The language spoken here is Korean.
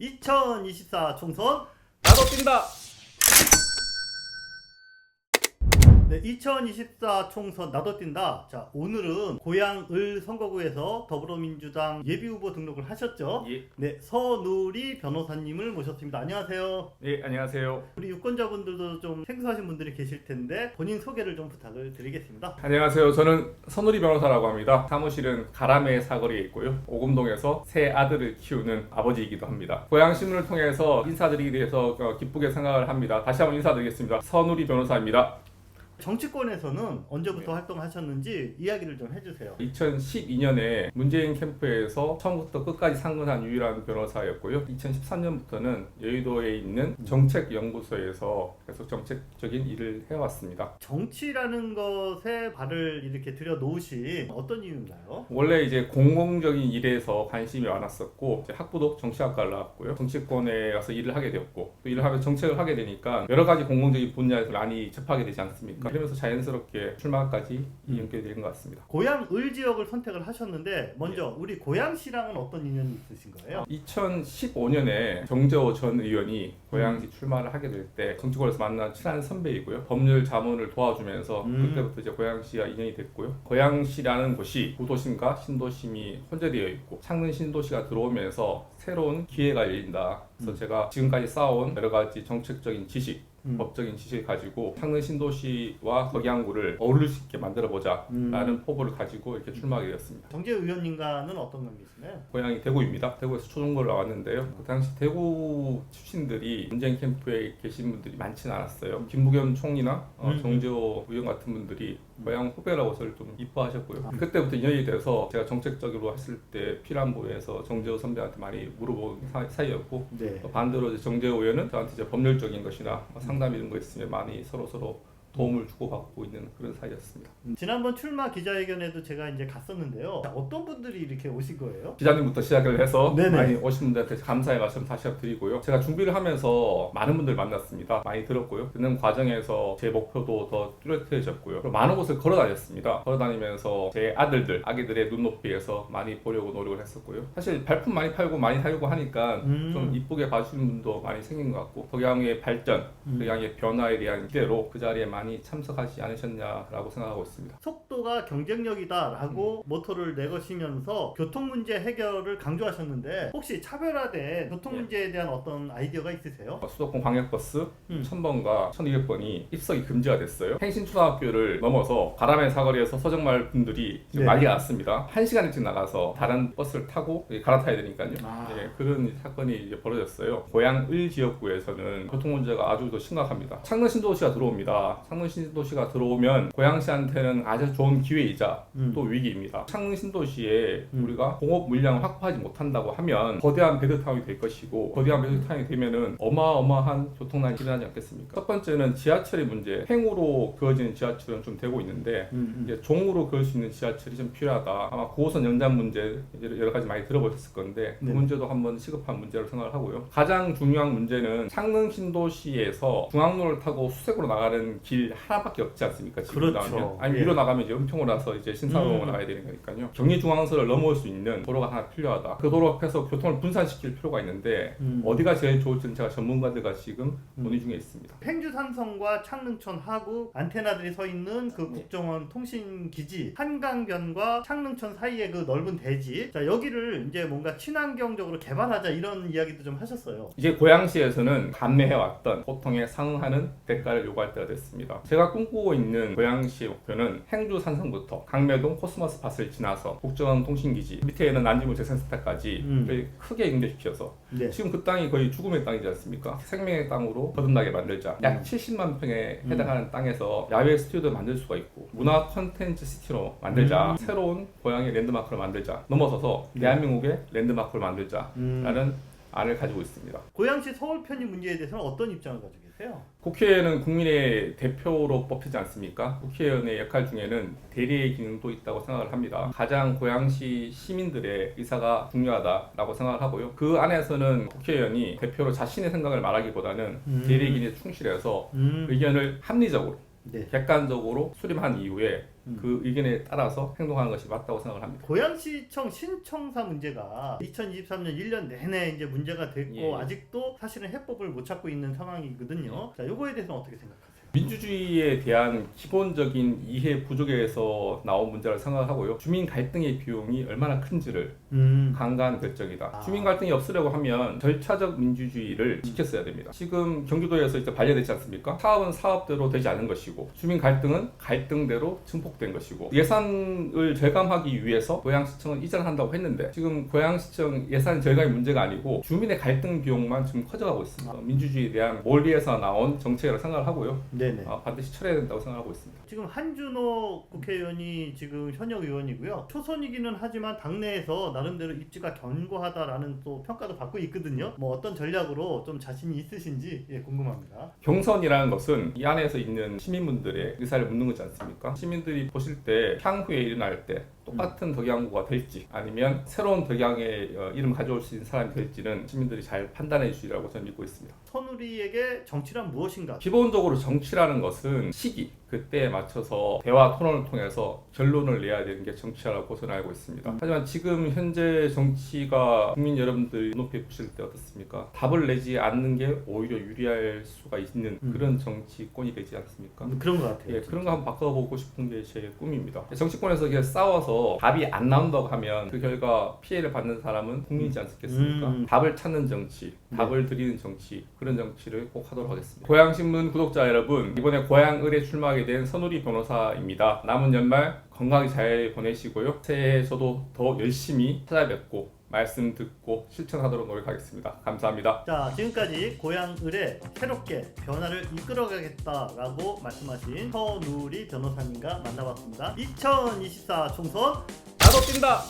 2024 총선 나도 뛴다. 네, 2024 총선 나도 뛴다. 자, 오늘은 고양을 선거구에서 더불어민주당 예비후보 등록을 하셨죠? 예. 네, 서누리 변호사님을 모셨습니다. 안녕하세요. 예, 안녕하세요. 우리 유권자분들도 좀 생소하신 분들이 계실 텐데 본인 소개를 좀 부탁을 드리겠습니다. 안녕하세요. 저는 선우리 변호사라고 합니다. 사무실은 가람의 사거리에 있고요. 오금동에서 세 아들을 키우는 아버지이기도 합니다. 고양신문을 통해서 인사드리게 돼서 기쁘게 생각을 합니다. 다시 한번 인사드리겠습니다. 선우리 변호사입니다. 정치권에서는 언제부터 활동하셨는지 이야기를 좀 해주세요. 2012년에 문재인 캠프에서 처음부터 끝까지 상근한 유일한 변호사였고요. 2013년부터는 여의도에 있는 정책연구소에서 계속 정책적인 일을 해왔습니다. 정치라는 것에 발을 이렇게 들여놓으신 어떤 이유인가요? 원래 이제 공공적인 일에서 관심이 많았었고 이제 학부도 정치학과를 나왔고요. 정치권에 가서 일을 하게 되었고 또 일을 하면서 정책을 하게 되니까 여러 가지 공공적인 분야에서 많이 접하게 되지 않습니까? 그러면서 자연스럽게 출마까지 연결된 것 같습니다. 고양을 지역을 선택을 하셨는데 먼저 우리 고양시랑은 어떤 인연이 있으신 거예요? 2015년에 정재호 전 의원이 고양시 출마를 하게 될 때 정치권에서 만난 친한 선배이고요. 법률 자문을 도와주면서 그때부터 이제 고양시와 인연이 됐고요. 고양시라는 곳이 구도심과 신도심이 혼재되어 있고 창릉 신도시가 들어오면서 새로운 기회가 열린다. 그래서 제가 지금까지 쌓아온 여러 가지 정책적인 지식 법적인 지식을 가지고 창릉 신도시와 거기항구를 어울릴 수 있게 만들어보자 라는 포부를 가지고 이렇게 출마하게 되었습니다. 정재 의원님과는 어떤 관계이시나요? 고향이 대구입니다. 대구에서 초중고를 나왔는데요. 그 당시 대구 출신들이 문재인 캠프에 계신 분들이 많지는 않았어요. 김부겸 총리나 정재호 의원 같은 분들이 고향 후배라고 저를 좀 이뻐하셨고요. 그때부터 인연이 돼서 제가 정책적으로 했을 때 피란부에서 정재호 선배한테 많이 물어본 사이였고 네. 반대로 이제 정재호 의원은 저한테 이제 법률적인 것이나 상담 이런 거 있으면 많이 서로 도움을 주고받고 있는 그런 사이였습니다. 지난번 출마 기자회견에도 제가 이제 갔었는데요. 어떤 분들이 이렇게 오신 거예요? 기자님부터 시작을 해서 네네. 많이 오신 분들한테 감사의 말씀 다시 한번 드리고요. 제가 준비를 하면서 많은 분들 만났습니다. 많이 들었고요. 듣는 과정에서 제 목표도 더 뚜렷해졌고요. 많은 곳을 걸어 다녔습니다. 걸어 다니면서 제 아기들의 눈높이에서 많이 보려고 노력을 했었고요. 사실 발품 많이 팔고 많이 살고 하니까 좀 이쁘게 봐주시는 분도 많이 생긴 것 같고 거기항의 발전, 거기항의 변화에 대한 기대로 그 자리에 많이 참석하지 않으셨냐라고 생각하고 있습니다. 속도가 경쟁력이다라고 모토를 내거시면서 교통 문제 해결을 강조하셨는데 혹시 차별화된 교통 문제에 대한 어떤 아이디어가 있으세요? 수도권 광역버스 1000번과 1200번이 입석이 금지가 됐어요. 행신초등학교를 넘어서 바람의 사거리에서 서정마을 분들이 지금 난리가 났습니다. 1시간 일찍 나가서 다른 버스를 타고 갈아타야 되니까요. 그런 사건이 이제 벌어졌어요. 고양을 지역구에서는 교통 문제가 아주 더 심각합니다. 창릉 신도시가 들어옵니다. 창릉 신도시가 들어오면 고양시한테는 아주 좋은 기회이자 또 위기입니다. 창릉 신도시에 우리가 공업 물량을 확보하지 못한다고 하면 거대한 베드타운이 될 것이고 거대한 베드타운이 되면은 어마어마한 교통난이 일어나지 않겠습니까? 첫 번째는 지하철의 문제. 횡으로 그어지는 지하철은 좀 되고 있는데 이제 종으로 그을 수 있는 지하철이 좀 필요하다. 아마 9호선 연장 문제 여러 가지 많이 들어보셨을 건데 그 문제도 한번 시급한 문제로 생각을 하고요. 가장 중요한 문제는 창릉 신도시에서 중앙로를 타고 수색으로 나가는 길 하나밖에 없지 않습니까? 지금 그렇죠. 나오면. 아니 위로 나가면 이제 은평으로 나서 이제 신사동으로 나가야 되는 거니까요. 경리중앙선을 넘어올 수 있는 도로가 하나 필요하다. 그 도로 앞에서 교통을 분산시킬 필요가 있는데 어디가 제일 좋을지는 제가 전문가들과 지금 논의 중에 있습니다. 팽주산성과 창릉천 하구 안테나들이 서 있는 그 국정원 통신기지 한강변과 창릉천 사이의 그 넓은 대지, 자 여기를 이제 뭔가 친환경적으로 개발하자 이런 이야기도 좀 하셨어요. 이제 고양시에서는 감내해왔던 고통에 상응하는 대가를 요구할 때가 됐습니다. 제가 꿈꾸고 있는 고양시의 목표는 행주산성부터 강매동 코스모스 밭을 지나서 국정원 통신기지 밑에 있는 난지물 재생스타까지 크게 연결시켜서 지금 그 땅이 거의 죽음의 땅이지 않습니까? 생명의 땅으로 거듭나게 만들자. 약 70만 평에 해당하는 땅에서 야외 스튜디오도 만들 수가 있고 문화 콘텐츠 시티로 만들자. 새로운 고양이 랜드마크를 만들자. 넘어서서 대한민국의 랜드마크를 만들자라는 안을 가지고 있습니다. 고양시 서울 편입 문제에 대해서는 어떤 입장을 가지고 계세요? 국회의원은 국민의 대표로 뽑히지 않습니까? 국회의원의 역할 중에는 대리의 기능도 있다고 생각을 합니다. 가장 고양시 시민들의 의사가 중요하다라고 생각을 하고요. 그 안에서는 국회의원이 대표로 자신의 생각을 말하기보다는 대리의 기능에 충실해서 의견을 합리적으로 네. 객관적으로 수렴한 이후에 그 의견에 따라서 행동하는 것이 맞다고 생각을 합니다. 고양시청 신청사 문제가 2023년 1년 내내 이제 문제가 됐고 예. 아직도 사실은 해법을 못 찾고 있는 상황이거든요. 자, 요거에 대해서는 어떻게 생각하세요? 민주주의에 대한 기본적인 이해 부족에서 나온 문제를 생각하고요. 주민 갈등의 비용이 얼마나 큰지를 간과한 결정이다. 주민 갈등이 없으려고 하면 절차적 민주주의를 지켰어야 됩니다. 지금 경기도에서 이제 반려되지 않습니까? 사업은 사업대로 되지 않은 것이고 주민 갈등은 갈등대로 증폭된 것이고 예산을 절감하기 위해서 고양시청을 이전한다고 했는데 지금 고양시청 예산 절감이 문제가 아니고 주민의 갈등 비용만 지금 커져가고 있습니다. 민주주의에 대한 몰리에서 나온 정책이라고 생각을 하고요. 네네. 반드시 처리해야 된다고 생각하고 있습니다. 지금 한준호 국회의원이 지금 현역 의원이고요. 초선이기는 하지만 당내에서 나름대로 입지가 견고하다라는 또 평가도 받고 있거든요. 뭐 어떤 전략으로 좀 자신이 있으신지 궁금합니다. 경선이라는 것은 이 안에서 있는 시민분들의 의사를 묻는 거지 않습니까? 시민들이 보실 때 향후에 일어날 때 똑같은 덕양구가 될지 아니면 새로운 덕양의 이름 가져올 수 있는 사람이 될지는 시민들이 잘 판단해 주시리라고 저는 믿고 있습니다. 선우리에게 정치란 무엇인가? 기본적으로 정치라는 것은 시기, 그때에 맞춰서 대화 토론을 통해서 결론을 내야 되는 게 정치라고 저는 알고 있습니다. 하지만 지금 현재 정치가 국민 여러분들 눈높이 보실 때 어떻습니까? 답을 내지 않는 게 오히려 유리할 수가 있는 그런 정치권이 되지 않습니까? 그런 것 같아요. 예, 그런 거 한번 바꿔보고 싶은 게 제 꿈입니다. 정치권에서 이렇게 싸워서 답이 안 나온다고 하면 그 결과 피해를 받는 사람은 국민이지 않겠습니까? 답을 찾는 정치, 답을 드리는 정치, 그런 정치를 꼭 하도록 하겠습니다. 고양신문 구독자 여러분, 이번에 고양을에 출마하게 된 선우리 변호사입니다. 남은 연말 건강히 잘 보내시고요. 새해 저도 더 열심히 찾아뵙고 말씀 듣고 실천하도록 노력하겠습니다. 감사합니다. 자, 지금까지 고양을에 새롭게 변화를 이끌어가겠다라고 말씀하신 선우리 변호사님과 만나봤습니다. 2024 총선 나도 뛴다!